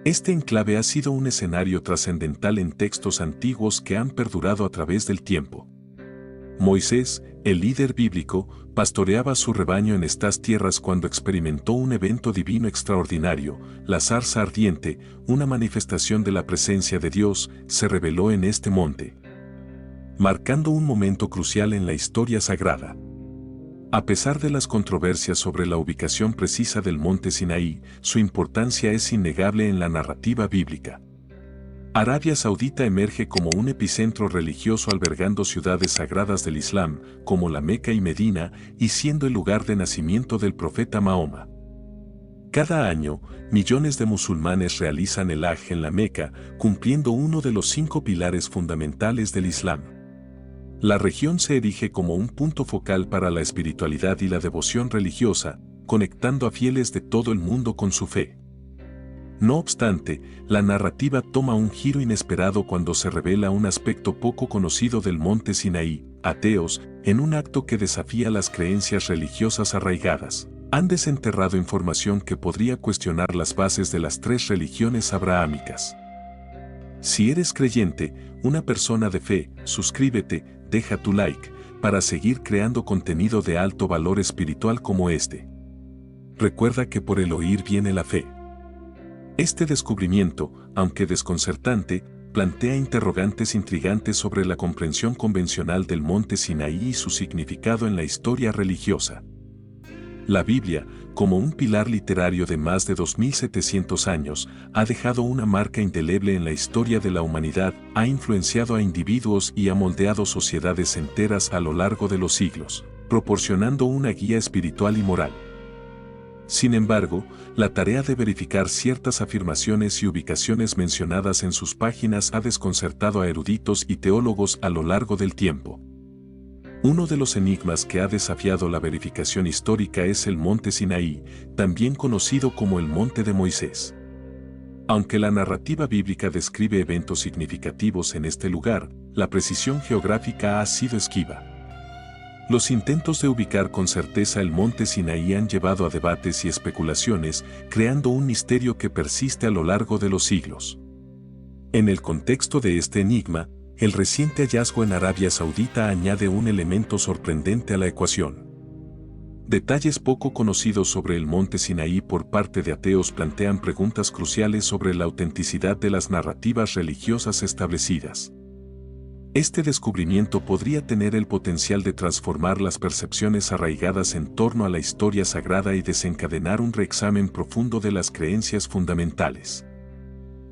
Este enclave ha sido un escenario trascendental en textos antiguos que han perdurado a través del tiempo. Moisés, el líder bíblico, pastoreaba su rebaño en estas tierras cuando experimentó un evento divino extraordinario, la zarza ardiente, una manifestación de la presencia de Dios, se reveló en este monte, marcando un momento crucial en la historia sagrada. A pesar de las controversias sobre la ubicación precisa del monte Sinaí, su importancia es innegable en la narrativa bíblica. Arabia Saudita emerge como un epicentro religioso albergando ciudades sagradas del Islam, como la Meca y Medina, y siendo el lugar de nacimiento del profeta Mahoma. Cada año, millones de musulmanes realizan el Hajj en la Meca, cumpliendo uno de los 5 pilares fundamentales del Islam. La región se erige como un punto focal para la espiritualidad y la devoción religiosa, conectando a fieles de todo el mundo con su fe. No obstante, la narrativa toma un giro inesperado cuando se revela un aspecto poco conocido del monte Sinaí. Ateos, en un acto que desafía las creencias religiosas arraigadas, han desenterrado información que podría cuestionar las bases de las 3 religiones abrahámicas. Si eres creyente, una persona de fe, suscríbete, deja tu like, para seguir creando contenido de alto valor espiritual como este. Recuerda que por el oír viene la fe. Este descubrimiento, aunque desconcertante, plantea interrogantes intrigantes sobre la comprensión convencional del monte Sinaí y su significado en la historia religiosa. La Biblia, como un pilar literario de más de 2700 años, ha dejado una marca indeleble en la historia de la humanidad, ha influenciado a individuos y ha moldeado sociedades enteras a lo largo de los siglos, proporcionando una guía espiritual y moral. Sin embargo, la tarea de verificar ciertas afirmaciones y ubicaciones mencionadas en sus páginas ha desconcertado a eruditos y teólogos a lo largo del tiempo. Uno de los enigmas que ha desafiado la verificación histórica es el monte Sinaí, también conocido como el monte de Moisés. Aunque la narrativa bíblica describe eventos significativos en este lugar, la precisión geográfica ha sido esquiva. Los intentos de ubicar con certeza el monte Sinaí han llevado a debates y especulaciones, creando un misterio que persiste a lo largo de los siglos. En el contexto de este enigma, el reciente hallazgo en Arabia Saudita añade un elemento sorprendente a la ecuación. Detalles poco conocidos sobre el monte Sinaí por parte de ateos plantean preguntas cruciales sobre la autenticidad de las narrativas religiosas establecidas. Este descubrimiento podría tener el potencial de transformar las percepciones arraigadas en torno a la historia sagrada y desencadenar un reexamen profundo de las creencias fundamentales.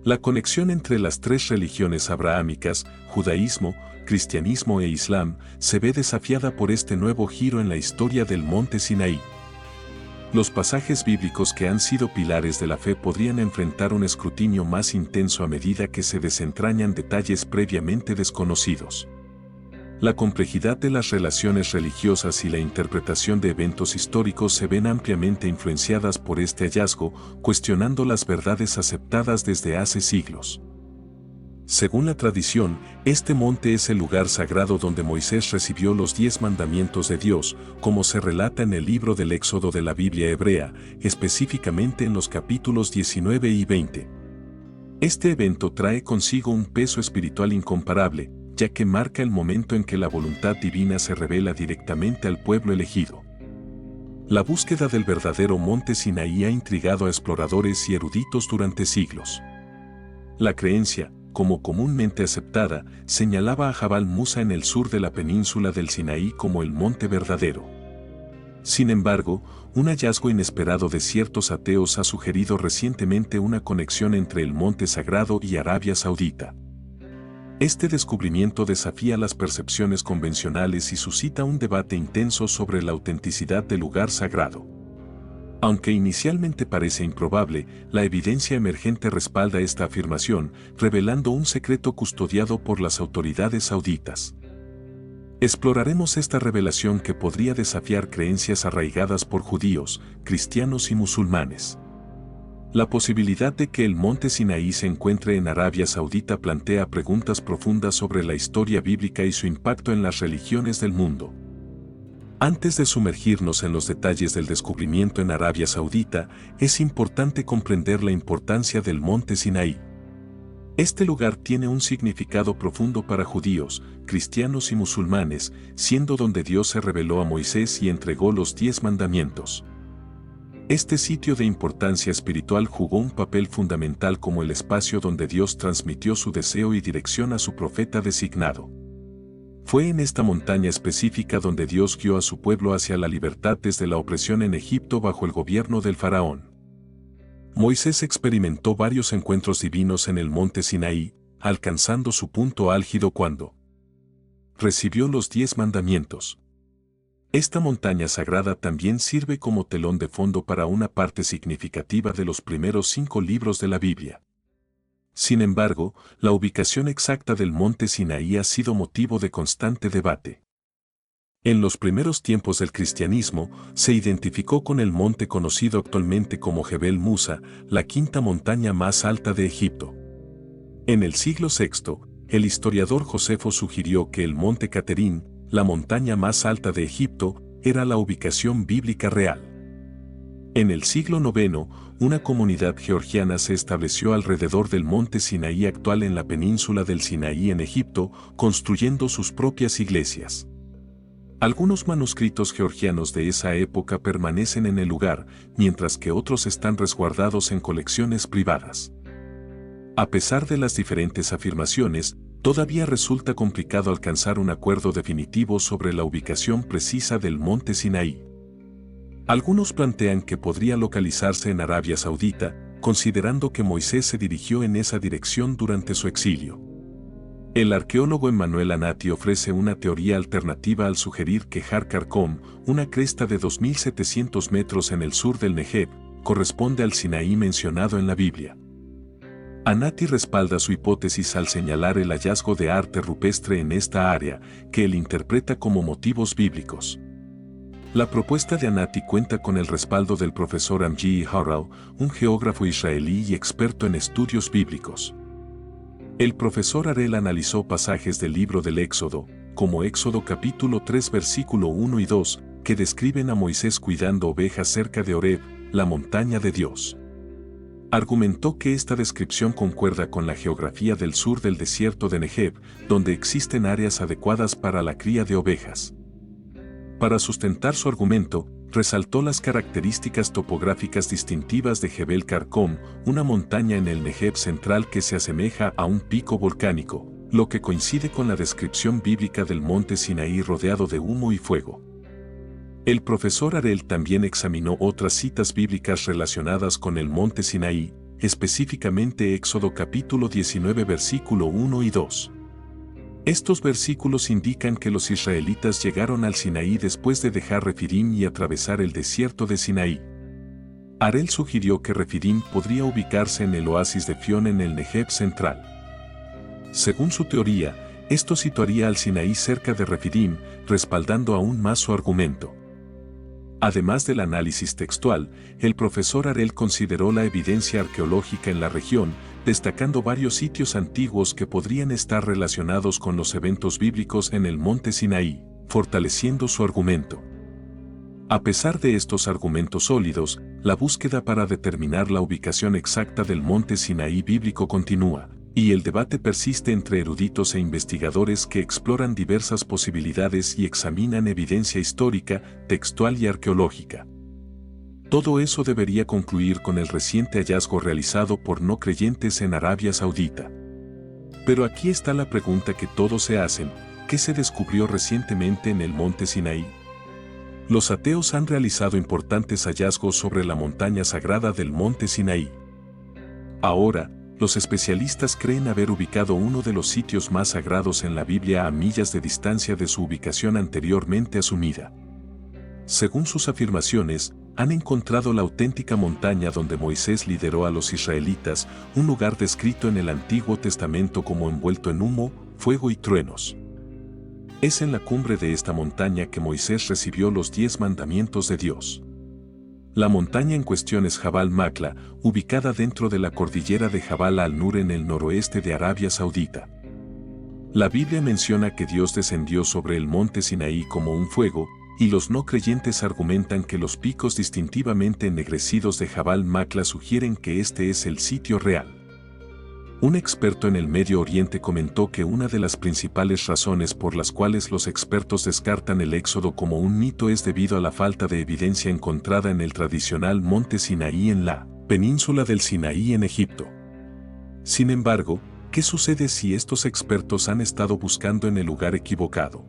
La conexión entre las 3 religiones abrahámicas, judaísmo, cristianismo e islam, se ve desafiada por este nuevo giro en la historia del monte Sinaí. Los pasajes bíblicos que han sido pilares de la fe podrían enfrentar un escrutinio más intenso a medida que se desentrañan detalles previamente desconocidos. La complejidad de las relaciones religiosas y la interpretación de eventos históricos se ven ampliamente influenciadas por este hallazgo, cuestionando las verdades aceptadas desde hace siglos. Según la tradición, este monte es el lugar sagrado donde Moisés recibió los 10 mandamientos de Dios, como se relata en el libro del Éxodo de la Biblia hebrea, específicamente en los capítulos 19 y 20. Este evento trae consigo un peso espiritual incomparable, ya que marca el momento en que la voluntad divina se revela directamente al pueblo elegido. La búsqueda del verdadero monte Sinaí ha intrigado a exploradores y eruditos durante siglos. La creencia, como comúnmente aceptada, señalaba a Jabal Musa en el sur de la península del Sinaí como el monte verdadero. Sin embargo, un hallazgo inesperado de ciertos ateos ha sugerido recientemente una conexión entre el monte sagrado y Arabia Saudita. Este descubrimiento desafía las percepciones convencionales y suscita un debate intenso sobre la autenticidad del lugar sagrado. Aunque inicialmente parece improbable, la evidencia emergente respalda esta afirmación, revelando un secreto custodiado por las autoridades sauditas. Exploraremos esta revelación que podría desafiar creencias arraigadas por judíos, cristianos y musulmanes. La posibilidad de que el monte Sinaí se encuentre en Arabia Saudita plantea preguntas profundas sobre la historia bíblica y su impacto en las religiones del mundo. Antes de sumergirnos en los detalles del descubrimiento en Arabia Saudita, es importante comprender la importancia del monte Sinaí. Este lugar tiene un significado profundo para judíos, cristianos y musulmanes, siendo donde Dios se reveló a Moisés y entregó los 10 mandamientos. Este sitio de importancia espiritual jugó un papel fundamental como el espacio donde Dios transmitió su deseo y dirección a su profeta designado. Fue en esta montaña específica donde Dios guió a su pueblo hacia la libertad desde la opresión en Egipto bajo el gobierno del faraón. Moisés experimentó varios encuentros divinos en el monte Sinaí, alcanzando su punto álgido cuando recibió los 10 mandamientos. Esta montaña sagrada también sirve como telón de fondo para una parte significativa de los primeros 5 libros de la Biblia. Sin embargo, la ubicación exacta del monte Sinaí ha sido motivo de constante debate. En los primeros tiempos del cristianismo, se identificó con el monte conocido actualmente como Jebel Musa, la quinta montaña más alta de Egipto. En el siglo VI, el historiador Josefo sugirió que el monte Caterín, la montaña más alta de Egipto, era la ubicación bíblica real. En el siglo IX, una comunidad georgiana se estableció alrededor del monte Sinaí actual en la península del Sinaí en Egipto, construyendo sus propias iglesias. Algunos manuscritos georgianos de esa época permanecen en el lugar, mientras que otros están resguardados en colecciones privadas. A pesar de las diferentes afirmaciones, todavía resulta complicado alcanzar un acuerdo definitivo sobre la ubicación precisa del monte Sinaí. Algunos plantean que podría localizarse en Arabia Saudita, considerando que Moisés se dirigió en esa dirección durante su exilio. El arqueólogo Emmanuel Anati ofrece una teoría alternativa al sugerir que Har Karkom, una cresta de 2.700 metros en el sur del Negev, corresponde al Sinaí mencionado en la Biblia. Anati respalda su hipótesis al señalar el hallazgo de arte rupestre en esta área, que él interpreta como motivos bíblicos. La propuesta de Anati cuenta con el respaldo del profesor Amji Harel, un geógrafo israelí y experto en estudios bíblicos. El profesor Harel analizó pasajes del libro del Éxodo, como Éxodo capítulo 3 versículo 1 y 2, que describen a Moisés cuidando ovejas cerca de Horeb, la montaña de Dios. Argumentó que esta descripción concuerda con la geografía del sur del desierto de Negev, donde existen áreas adecuadas para la cría de ovejas. Para sustentar su argumento, resaltó las características topográficas distintivas de Jebel Karkom, una montaña en el Negev central que se asemeja a un pico volcánico, lo que coincide con la descripción bíblica del monte Sinaí rodeado de humo y fuego. El profesor Harel también examinó otras citas bíblicas relacionadas con el monte Sinaí, específicamente Éxodo capítulo 19 versículo 1 y 2. Estos versículos indican que los israelitas llegaron al Sinaí después de dejar Refidim y atravesar el desierto de Sinaí. Harel sugirió que Refidim podría ubicarse en el oasis de Fion en el Negev central. Según su teoría, esto situaría al Sinaí cerca de Refidim, respaldando aún más su argumento. Además del análisis textual, el profesor Harel consideró la evidencia arqueológica en la región, destacando varios sitios antiguos que podrían estar relacionados con los eventos bíblicos en el monte Sinaí, fortaleciendo su argumento. A pesar de estos argumentos sólidos, la búsqueda para determinar la ubicación exacta del monte Sinaí bíblico continúa, y el debate persiste entre eruditos e investigadores que exploran diversas posibilidades y examinan evidencia histórica, textual y arqueológica. Todo eso debería concluir con el reciente hallazgo realizado por no creyentes en Arabia Saudita. Pero aquí está la pregunta que todos se hacen: ¿qué se descubrió recientemente en el monte Sinaí? Los ateos han realizado importantes hallazgos sobre la montaña sagrada del monte Sinaí. Ahora, los especialistas creen haber ubicado uno de los sitios más sagrados en la Biblia a millas de distancia de su ubicación anteriormente asumida. Según sus afirmaciones, han encontrado la auténtica montaña donde Moisés lideró a los israelitas, un lugar descrito en el Antiguo Testamento como envuelto en humo, fuego y truenos. Es en la cumbre de esta montaña que Moisés recibió los 10 mandamientos de Dios. La montaña en cuestión es Jabal Makla, ubicada dentro de la cordillera de Jabal al-Nur en el noroeste de Arabia Saudita. La Biblia menciona que Dios descendió sobre el monte Sinaí como un fuego, y los no creyentes argumentan que los picos distintivamente ennegrecidos de Jabal Maqla sugieren que este es el sitio real. Un experto en el Medio Oriente comentó que una de las principales razones por las cuales los expertos descartan el Éxodo como un mito es debido a la falta de evidencia encontrada en el tradicional monte Sinaí en la península del Sinaí en Egipto. Sin embargo, ¿qué sucede si estos expertos han estado buscando en el lugar equivocado?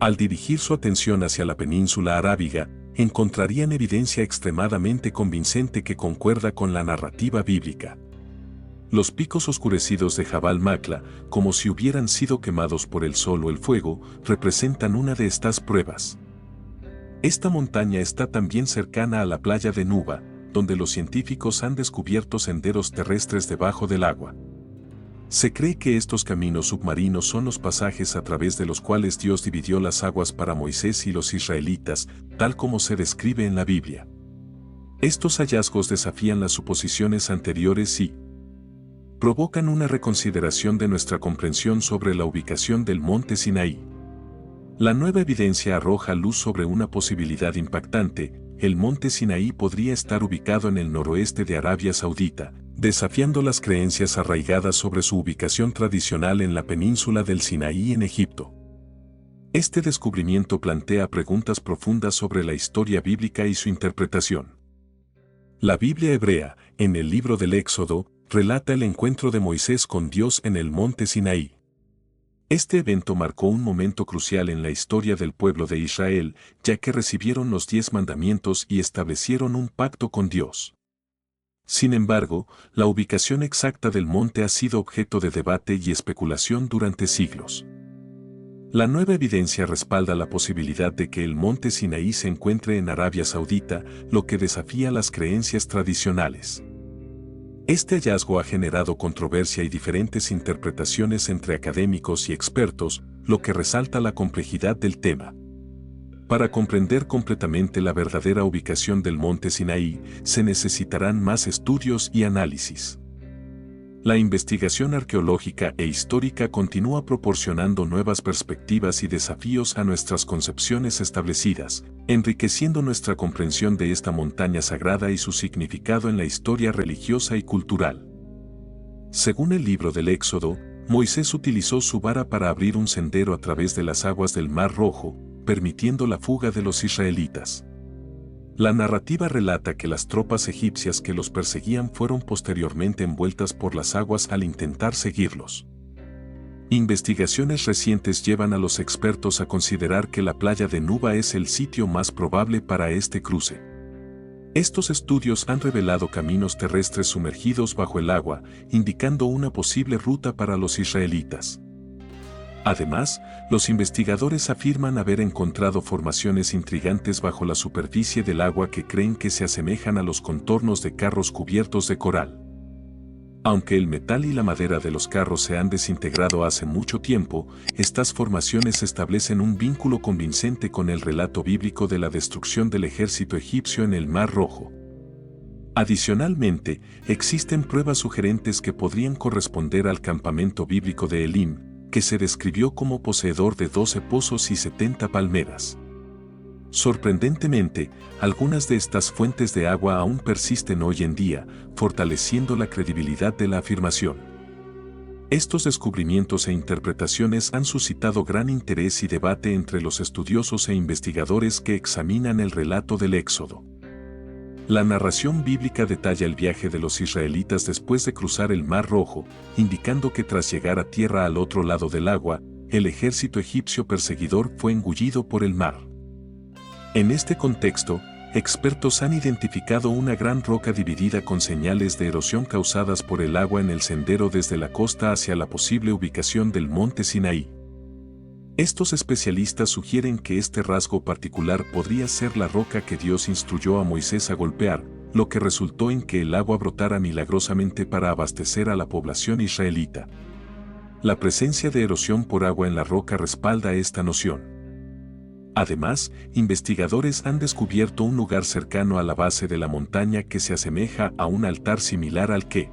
Al dirigir su atención hacia la península arábiga, encontrarían evidencia extremadamente convincente que concuerda con la narrativa bíblica. Los picos oscurecidos de Jabal Maqla, como si hubieran sido quemados por el sol o el fuego, representan una de estas pruebas. Esta montaña está también cercana a la playa de Nuba, donde los científicos han descubierto senderos terrestres debajo del agua. Se cree que estos caminos submarinos son los pasajes a través de los cuales Dios dividió las aguas para Moisés y los israelitas, tal como se describe en la Biblia. Estos hallazgos desafían las suposiciones anteriores y provocan una reconsideración de nuestra comprensión sobre la ubicación del monte Sinaí. La nueva evidencia arroja luz sobre una posibilidad impactante: el monte Sinaí podría estar ubicado en el noroeste de Arabia Saudita, desafiando las creencias arraigadas sobre su ubicación tradicional en la península del Sinaí en Egipto. Este descubrimiento plantea preguntas profundas sobre la historia bíblica y su interpretación. La Biblia hebrea, en el libro del Éxodo, relata el encuentro de Moisés con Dios en el monte Sinaí. Este evento marcó un momento crucial en la historia del pueblo de Israel, ya que recibieron los 10 mandamientos y establecieron un pacto con Dios. Sin embargo, la ubicación exacta del monte ha sido objeto de debate y especulación durante siglos. La nueva evidencia respalda la posibilidad de que el monte Sinaí se encuentre en Arabia Saudita, lo que desafía las creencias tradicionales. Este hallazgo ha generado controversia y diferentes interpretaciones entre académicos y expertos, lo que resalta la complejidad del tema. Para comprender completamente la verdadera ubicación del monte Sinaí, se necesitarán más estudios y análisis. La investigación arqueológica e histórica continúa proporcionando nuevas perspectivas y desafíos a nuestras concepciones establecidas, enriqueciendo nuestra comprensión de esta montaña sagrada y su significado en la historia religiosa y cultural. Según el libro del Éxodo, Moisés utilizó su vara para abrir un sendero a través de las aguas del Mar Rojo, permitiendo la fuga de los israelitas. La narrativa relata que las tropas egipcias que los perseguían fueron posteriormente envueltas por las aguas al intentar seguirlos. Investigaciones recientes llevan a los expertos a considerar que la playa de Nuba es el sitio más probable para este cruce. Estos estudios han revelado caminos terrestres sumergidos bajo el agua, indicando una posible ruta para los israelitas. Además, los investigadores afirman haber encontrado formaciones intrigantes bajo la superficie del agua que creen que se asemejan a los contornos de carros cubiertos de coral. Aunque el metal y la madera de los carros se han desintegrado hace mucho tiempo, estas formaciones establecen un vínculo convincente con el relato bíblico de la destrucción del ejército egipcio en el Mar Rojo. Adicionalmente, existen pruebas sugerentes que podrían corresponder al campamento bíblico de Elim, que se describió como poseedor de 12 pozos y 70 palmeras. Sorprendentemente, algunas de estas fuentes de agua aún persisten hoy en día, fortaleciendo la credibilidad de la afirmación. Estos descubrimientos e interpretaciones han suscitado gran interés y debate entre los estudiosos e investigadores que examinan el relato del Éxodo. La narración bíblica detalla el viaje de los israelitas después de cruzar el Mar Rojo, indicando que tras llegar a tierra al otro lado del agua, el ejército egipcio perseguidor fue engullido por el mar. En este contexto, expertos han identificado una gran roca dividida con señales de erosión causadas por el agua en el sendero desde la costa hacia la posible ubicación del monte Sinaí. Estos especialistas sugieren que este rasgo particular podría ser la roca que Dios instruyó a Moisés a golpear, lo que resultó en que el agua brotara milagrosamente para abastecer a la población israelita. La presencia de erosión por agua en la roca respalda esta noción. Además, investigadores han descubierto un lugar cercano a la base de la montaña que se asemeja a un altar similar al que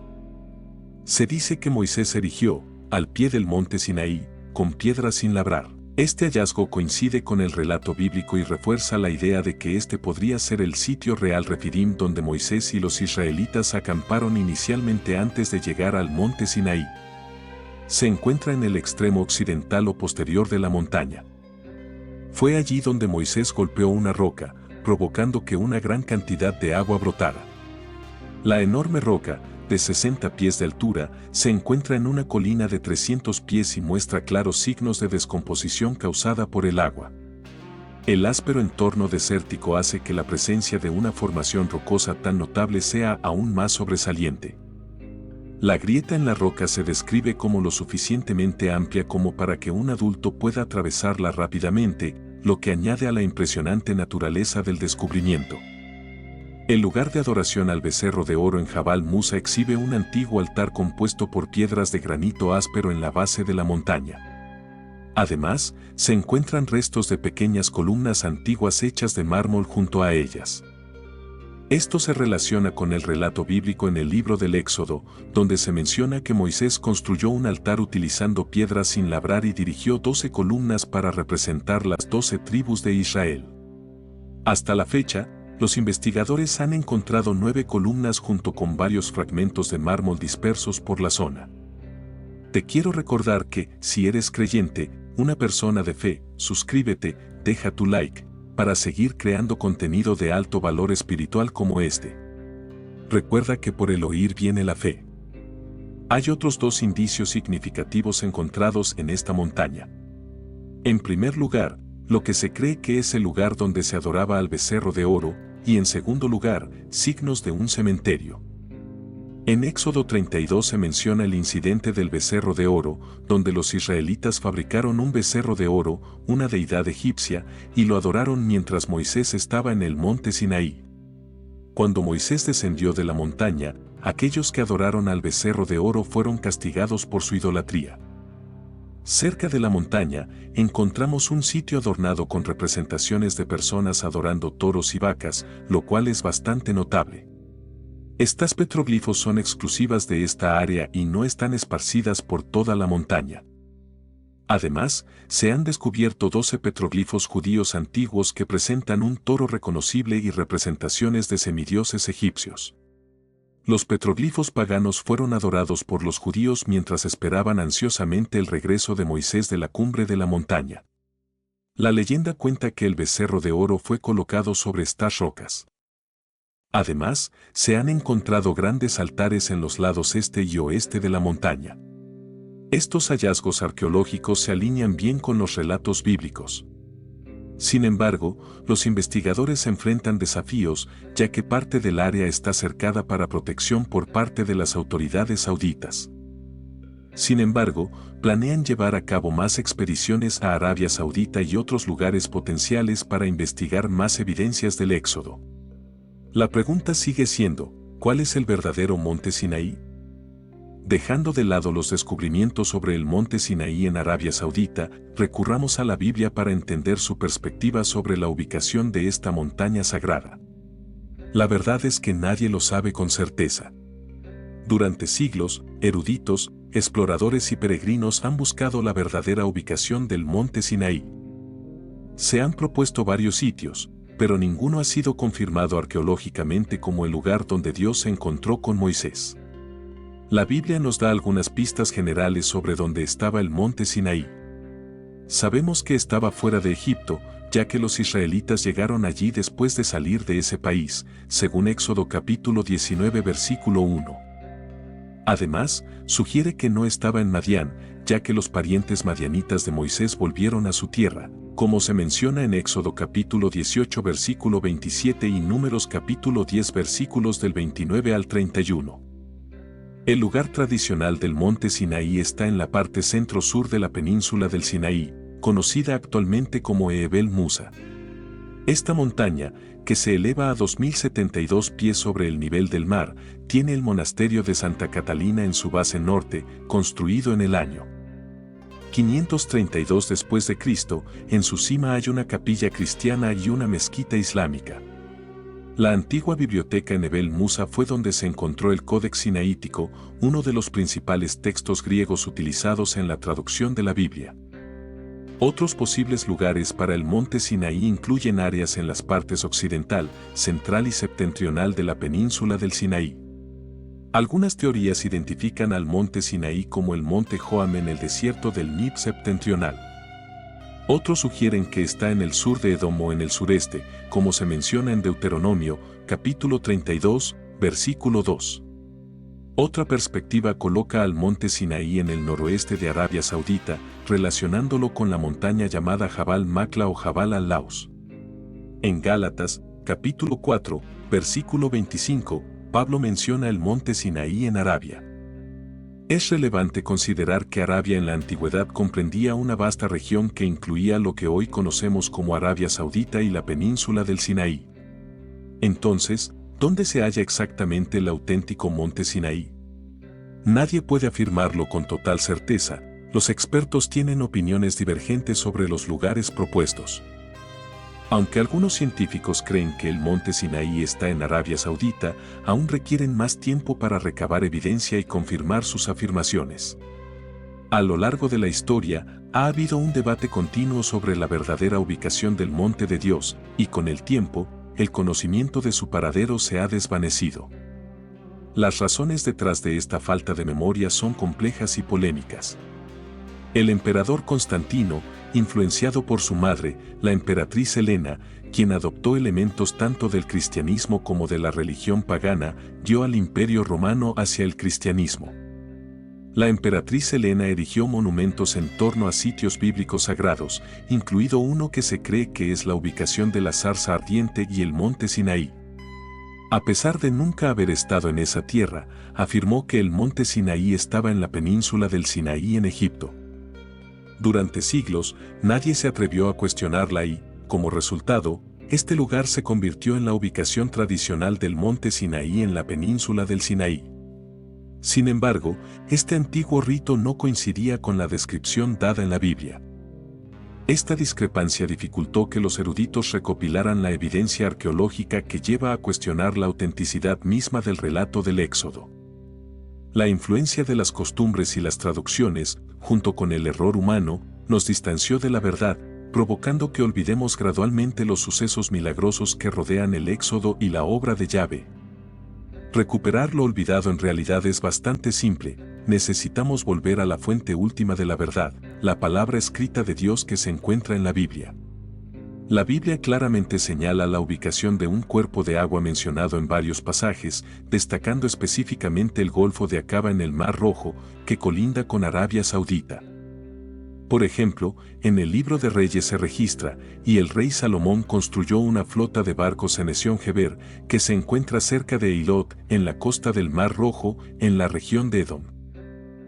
se dice que Moisés erigió, al pie del monte Sinaí, con piedras sin labrar. Este hallazgo coincide con el relato bíblico y refuerza la idea de que este podría ser el sitio real Refidim donde Moisés y los israelitas acamparon inicialmente antes de llegar al monte Sinaí. Se encuentra en el extremo occidental o posterior de la montaña. Fue allí donde Moisés golpeó una roca, provocando que una gran cantidad de agua brotara. La enorme roca, de 60 pies de altura, se encuentra en una colina de 300 pies y muestra claros signos de descomposición causada por el agua. El áspero entorno desértico hace que la presencia de una formación rocosa tan notable sea aún más sobresaliente. La grieta en la roca se describe como lo suficientemente amplia como para que un adulto pueda atravesarla rápidamente, lo que añade a la impresionante naturaleza del descubrimiento. El lugar de adoración al becerro de oro en Jabal Musa exhibe un antiguo altar compuesto por piedras de granito áspero en la base de la montaña. Además, se encuentran restos de pequeñas columnas antiguas hechas de mármol junto a ellas. Esto se relaciona con el relato bíblico en el libro del Éxodo, donde se menciona que Moisés construyó un altar utilizando piedras sin labrar y dirigió 12 columnas para representar las 12 tribus de Israel. Hasta la fecha, los investigadores han encontrado 9 columnas junto con varios fragmentos de mármol dispersos por la zona. Te quiero recordar que, si eres creyente, una persona de fe, suscríbete, deja tu like, para seguir creando contenido de alto valor espiritual como este. Recuerda que por el oír viene la fe. Hay otros 2 indicios significativos encontrados en esta montaña. En primer lugar, lo que se cree que es el lugar donde se adoraba al becerro de oro, y en segundo lugar, signos de un cementerio. En Éxodo 32 se menciona el incidente del becerro de oro, donde los israelitas fabricaron un becerro de oro, una deidad egipcia, y lo adoraron mientras Moisés estaba en el monte Sinaí. Cuando Moisés descendió de la montaña, aquellos que adoraron al becerro de oro fueron castigados por su idolatría. Cerca de la montaña, encontramos un sitio adornado con representaciones de personas adorando toros y vacas, lo cual es bastante notable. Estas petroglifos son exclusivas de esta área y no están esparcidas por toda la montaña. Además, se han descubierto 12 petroglifos judíos antiguos que presentan un toro reconocible y representaciones de semidioses egipcios. Los petroglifos paganos fueron adorados por los judíos mientras esperaban ansiosamente el regreso de Moisés de la cumbre de la montaña. La leyenda cuenta que el becerro de oro fue colocado sobre estas rocas. Además, se han encontrado grandes altares en los lados este y oeste de la montaña. Estos hallazgos arqueológicos se alinean bien con los relatos bíblicos. Sin embargo, los investigadores enfrentan desafíos, ya que parte del área está cercada para protección por parte de las autoridades sauditas. Sin embargo, planean llevar a cabo más expediciones a Arabia Saudita y otros lugares potenciales para investigar más evidencias del éxodo. La pregunta sigue siendo, ¿cuál es el verdadero monte Sinaí? Dejando de lado los descubrimientos sobre el monte Sinaí en Arabia Saudita, recurramos a la Biblia para entender su perspectiva sobre la ubicación de esta montaña sagrada. La verdad es que nadie lo sabe con certeza. Durante siglos, eruditos, exploradores y peregrinos han buscado la verdadera ubicación del monte Sinaí. Se han propuesto varios sitios, pero ninguno ha sido confirmado arqueológicamente como el lugar donde Dios se encontró con Moisés. La Biblia nos da algunas pistas generales sobre dónde estaba el monte Sinaí. Sabemos que estaba fuera de Egipto, ya que los israelitas llegaron allí después de salir de ese país, según Éxodo capítulo 19 versículo 1. Además, sugiere que no estaba en Madián, ya que los parientes madianitas de Moisés volvieron a su tierra, como se menciona en Éxodo capítulo 18 versículo 27 y Números capítulo 10 versículos del 29 al 31. El lugar tradicional del monte Sinaí está en la parte centro-sur de la península del Sinaí, conocida actualmente como Ebel Musa. Esta montaña, que se eleva a 2072 pies sobre el nivel del mar, tiene el monasterio de Santa Catalina en su base norte, construido en el año 532 después de Cristo. En su cima hay una capilla cristiana y una mezquita islámica. La antigua biblioteca en Ebel Musa fue donde se encontró el Códex Sinaítico, uno de los principales textos griegos utilizados en la traducción de la Biblia. Otros posibles lugares para el monte Sinaí incluyen áreas en las partes occidental, central y septentrional de la península del Sinaí. Algunas teorías identifican al monte Sinaí como el monte Joam en el desierto del Nib septentrional. Otros sugieren que está en el sur de Edom o en el sureste, como se menciona en Deuteronomio, capítulo 32, versículo 2. Otra perspectiva coloca al monte Sinaí en el noroeste de Arabia Saudita, relacionándolo con la montaña llamada Jabal Makla o Jabal al-Laus. En Gálatas, capítulo 4, versículo 25, Pablo menciona el monte Sinaí en Arabia. Es relevante considerar que Arabia en la antigüedad comprendía una vasta región que incluía lo que hoy conocemos como Arabia Saudita y la península del Sinaí. Entonces, ¿dónde se halla exactamente el auténtico monte Sinaí? Nadie puede afirmarlo con total certeza, los expertos tienen opiniones divergentes sobre los lugares propuestos. Aunque algunos científicos creen que el monte Sinaí está en Arabia Saudita, aún requieren más tiempo para recabar evidencia y confirmar sus afirmaciones. A lo largo de la historia, ha habido un debate continuo sobre la verdadera ubicación del monte de Dios, y con el tiempo, el conocimiento de su paradero se ha desvanecido. Las razones detrás de esta falta de memoria son complejas y polémicas. El emperador Constantino, influenciado por su madre, la emperatriz Helena, quien adoptó elementos tanto del cristianismo como de la religión pagana, dio al imperio romano hacia el cristianismo. La emperatriz Helena erigió monumentos en torno a sitios bíblicos sagrados, incluido uno que se cree que es la ubicación de la zarza ardiente y el monte Sinaí. A pesar de nunca haber estado en esa tierra, afirmó que el monte Sinaí estaba en la península del Sinaí en Egipto. Durante siglos, nadie se atrevió a cuestionarla y, como resultado, este lugar se convirtió en la ubicación tradicional del monte Sinaí en la península del Sinaí. Sin embargo, este antiguo rito no coincidía con la descripción dada en la Biblia. Esta discrepancia dificultó que los eruditos recopilaran la evidencia arqueológica que lleva a cuestionar la autenticidad misma del relato del Éxodo. La influencia de las costumbres y las traducciones, junto con el error humano, nos distanció de la verdad, provocando que olvidemos gradualmente los sucesos milagrosos que rodean el Éxodo y la obra de Yahvé. Recuperar lo olvidado en realidad es bastante simple, necesitamos volver a la fuente última de la verdad, la palabra escrita de Dios que se encuentra en la Biblia. La Biblia claramente señala la ubicación de un cuerpo de agua mencionado en varios pasajes, destacando específicamente el Golfo de Acaba en el Mar Rojo, que colinda con Arabia Saudita. Por ejemplo, en el libro de Reyes se registra, y el rey Salomón construyó una flota de barcos en Esión-Geber, que se encuentra cerca de Eilot, en la costa del Mar Rojo, en la región de Edom.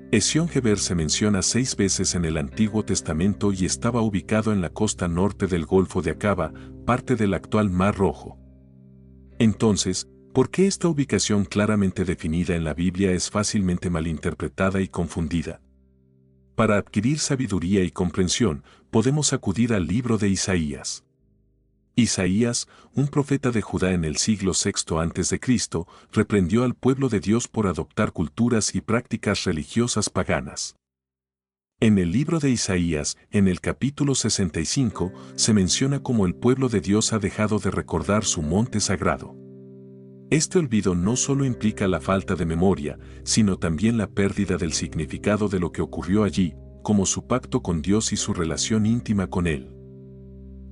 Esión-Geber se menciona 6 veces en el Antiguo Testamento y estaba ubicado en la costa norte del Golfo de Acaba, parte del actual Mar Rojo. Entonces, ¿por qué esta ubicación claramente definida en la Biblia es fácilmente malinterpretada y confundida? Para adquirir sabiduría y comprensión, podemos acudir al libro de Isaías. Isaías, un profeta de Judá en el siglo VI a.C., reprendió al pueblo de Dios por adoptar culturas y prácticas religiosas paganas. En el libro de Isaías, en el capítulo 65, se menciona cómo el pueblo de Dios ha dejado de recordar su monte sagrado. Este olvido no solo implica la falta de memoria, sino también la pérdida del significado de lo que ocurrió allí, como su pacto con Dios y su relación íntima con Él.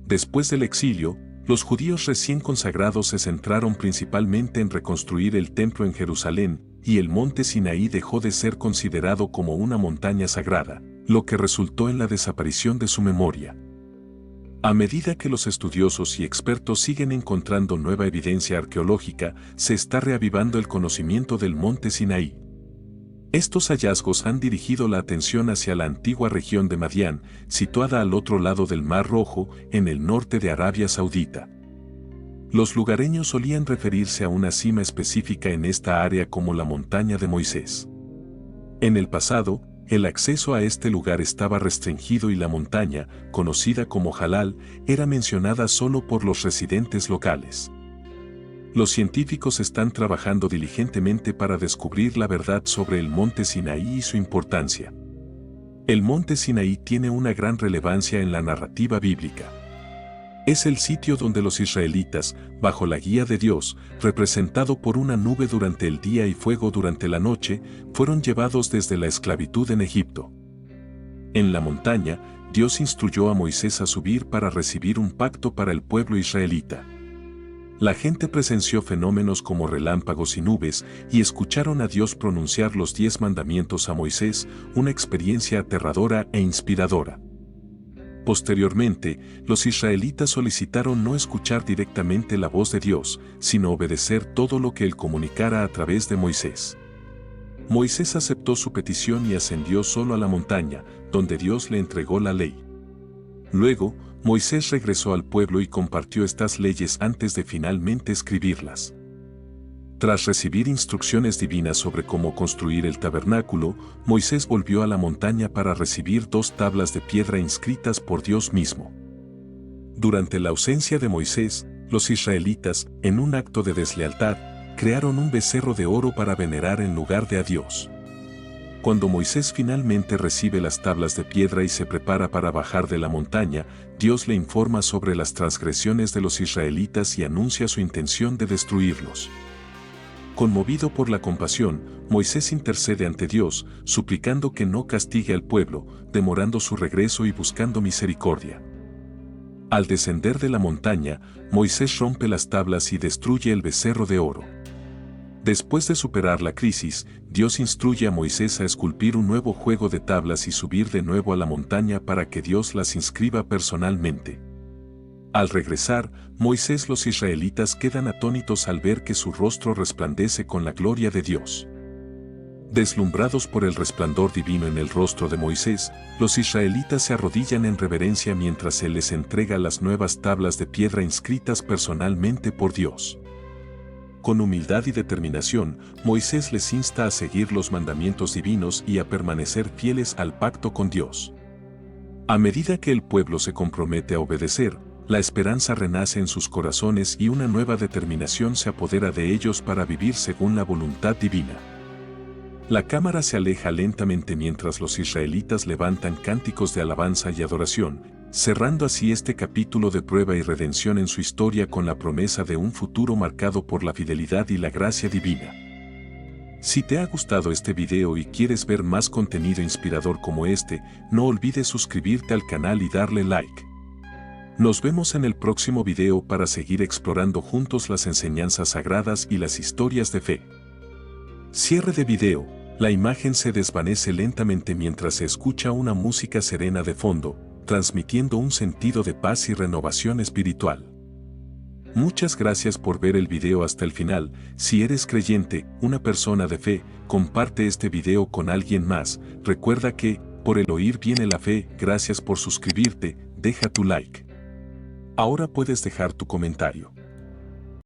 Después del exilio, los judíos recién consagrados se centraron principalmente en reconstruir el templo en Jerusalén, y el monte Sinaí dejó de ser considerado como una montaña sagrada, lo que resultó en la desaparición de su memoria. A medida que los estudiosos y expertos siguen encontrando nueva evidencia arqueológica, se está reavivando el conocimiento del monte Sinaí. Estos hallazgos han dirigido la atención hacia la antigua región de Madián, situada al otro lado del Mar Rojo, en el norte de Arabia Saudita. Los lugareños solían referirse a una cima específica en esta área como la montaña de Moisés. En el pasado, el acceso a este lugar estaba restringido y la montaña, conocida como Jalal, era mencionada solo por los residentes locales. Los científicos están trabajando diligentemente para descubrir la verdad sobre el monte Sinaí y su importancia. El monte Sinaí tiene una gran relevancia en la narrativa bíblica. Es el sitio donde los israelitas, bajo la guía de Dios, representado por una nube durante el día y fuego durante la noche, fueron llevados desde la esclavitud en Egipto. En la montaña, Dios instruyó a Moisés a subir para recibir un pacto para el pueblo israelita. La gente presenció fenómenos como relámpagos y nubes y escucharon a Dios pronunciar los 10 mandamientos a Moisés, una experiencia aterradora e inspiradora. Posteriormente, los israelitas solicitaron no escuchar directamente la voz de Dios, sino obedecer todo lo que Él comunicara a través de Moisés. Moisés aceptó su petición y ascendió solo a la montaña, donde Dios le entregó la ley. Luego, Moisés regresó al pueblo y compartió estas leyes antes de finalmente escribirlas. Tras recibir instrucciones divinas sobre cómo construir el tabernáculo, Moisés volvió a la montaña para recibir 2 tablas de piedra inscritas por Dios mismo. Durante la ausencia de Moisés, los israelitas, en un acto de deslealtad, crearon un becerro de oro para venerar en lugar de a Dios. Cuando Moisés finalmente recibe las tablas de piedra y se prepara para bajar de la montaña, Dios le informa sobre las transgresiones de los israelitas y anuncia su intención de destruirlos. Conmovido por la compasión, Moisés intercede ante Dios, suplicando que no castigue al pueblo, demorando su regreso y buscando misericordia. Al descender de la montaña, Moisés rompe las tablas y destruye el becerro de oro. Después de superar la crisis, Dios instruye a Moisés a esculpir un nuevo juego de tablas y subir de nuevo a la montaña para que Dios las inscriba personalmente. Al regresar, Moisés y los israelitas quedan atónitos al ver que su rostro resplandece con la gloria de Dios. Deslumbrados por el resplandor divino en el rostro de Moisés, los israelitas se arrodillan en reverencia mientras Él les entrega las nuevas tablas de piedra inscritas personalmente por Dios. Con humildad y determinación, Moisés les insta a seguir los mandamientos divinos y a permanecer fieles al pacto con Dios. A medida que el pueblo se compromete a obedecer, la esperanza renace en sus corazones y una nueva determinación se apodera de ellos para vivir según la voluntad divina. La cámara se aleja lentamente mientras los israelitas levantan cánticos de alabanza y adoración, cerrando así este capítulo de prueba y redención en su historia con la promesa de un futuro marcado por la fidelidad y la gracia divina. Si te ha gustado este video y quieres ver más contenido inspirador como este, no olvides suscribirte al canal y darle like. Nos vemos en el próximo video para seguir explorando juntos las enseñanzas sagradas y las historias de fe. Cierre de video. La imagen se desvanece lentamente mientras se escucha una música serena de fondo, transmitiendo un sentido de paz y renovación espiritual. Muchas gracias por ver el video hasta el final. Si eres creyente, una persona de fe, comparte este video con alguien más. Recuerda que, por el oír viene la fe. Gracias por suscribirte, deja tu like. Ahora puedes dejar tu comentario.